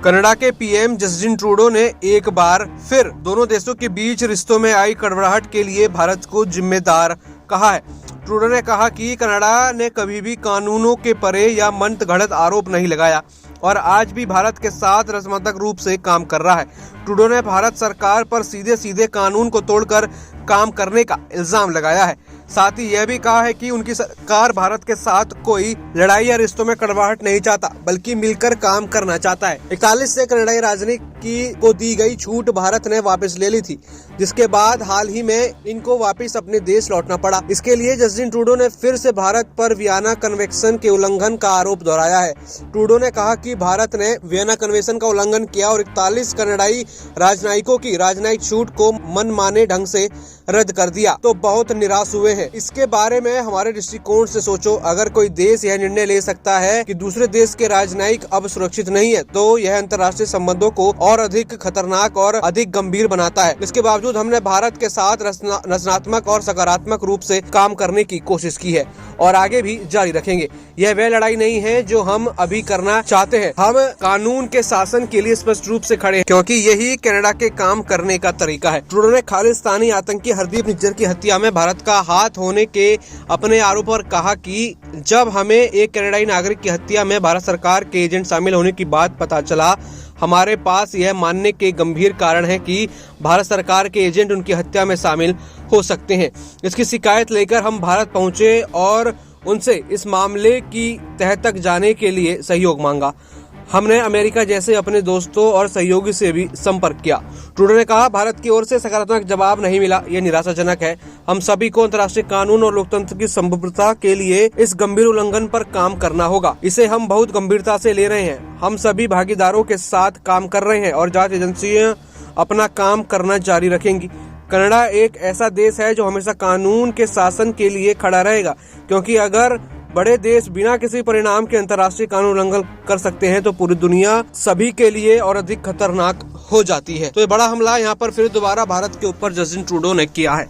Canada के PM Justin Trudeau ने एक बार फिर दोनों देशों के बीच रिश्तों में आई कड़वाहट के लिए भारत को जिम्मेदार कहा है। ट्रूडो ने कहा कि कनाडा ने कभी भी कानूनों के परे या मंतगढ़ंत आरोप नहीं लगाया और आज भी भारत के साथ रचनात्मक रूप से काम कर रहा है। ट्रूडो ने भारत सरकार पर सीधे सीधे कानून को तोड़कर काम करने का इल्जाम लगाया है। साथ ही यह भी कहा है कि उनकी सरकार भारत के साथ कोई लड़ाई या रिश्तों में कड़वाहट नहीं चाहता, बल्कि मिलकर काम करना चाहता है। 41 से कनाडाई राजनीति को दी गई छूट भारत ने वापस ले ली थी, जिसके बाद हाल ही में इनको वापस अपने देश लौटना पड़ा। इसके लिए जस्टिन ट्रूडो ने फिर से भारत पर वियना कन्वेंशन के उल्लंघन का आरोप दोहराया है। ट्रूडो ने कहा कि भारत ने वियना कन्वेंशन का उल्लंघन किया और 41 कनाडाई राजनयिकों की राजनयिक छूट को मनमाने ढंग से रद्द कर दिया तो बहुत निराश हुए हैं। इसके बारे में हमारे दृष्टिकोण से सोचो, अगर कोई देश यह निर्णय ले सकता है कि दूसरे देश के राजनयिक अब सुरक्षित नहीं है, तो यह अंतर्राष्ट्रीय संबंधों को और अधिक खतरनाक और अधिक गंभीर बनाता है। इसके बावजूद हमने भारत के साथ रचनात्मक और सकारात्मक रूप से काम करने की कोशिश की है और आगे भी जारी रखेंगे। यह वह लड़ाई नहीं है जो हम अभी करना चाहते हैं। हम कानून के शासन के लिए स्पष्ट रूप से खड़े हैं, क्योंकि यही कनाडा के काम करने का तरीका है। ट्रूडो ने खालिस्तानी आतंकी हरदीप निज्जर की हत्या में भारत का हाथ होने के अपने आरोप पर कहा कि जब हमें एक कनाडाई नागरिक की हत्या में भारत सरकार के एजेंट शामिल होने की बात पता चला, हमारे पास यह मानने के गंभीर कारण है कि भारत सरकार के एजेंट उनकी हत्या में शामिल हो सकते हैं। इसकी शिकायत लेकर हम भारत पहुंचे और उनसे इस मामले की तह तक जाने के लिए सहयोग मांगा। हमने अमेरिका जैसे अपने दोस्तों और सहयोगी से भी संपर्क किया। ट्रूडो ने कहा, भारत की ओर से सकारात्मक जवाब नहीं मिला, यह निराशाजनक है। हम सभी को अंतर्राष्ट्रीय कानून और लोकतंत्र की संप्रभुता के लिए इस गंभीर उल्लंघन पर काम करना होगा। इसे हम बहुत गंभीरता से ले रहे हैं। हम सभी भागीदारों के साथ काम कर रहे हैं और जांच एजेंसियां अपना काम करना जारी रखेंगी। कनाडा एक ऐसा देश है जो हमेशा कानून के शासन के लिए खड़ा रहेगा, क्योंकि अगर बड़े देश बिना किसी परिणाम के अंतर्राष्ट्रीय कानून उल्लंघन कर सकते हैं तो पूरी दुनिया सभी के लिए और अधिक खतरनाक हो जाती है। तो ये बड़ा हमला यहाँ पर फिर दोबारा भारत के ऊपर जस्टिन ट्रूडो ने किया है।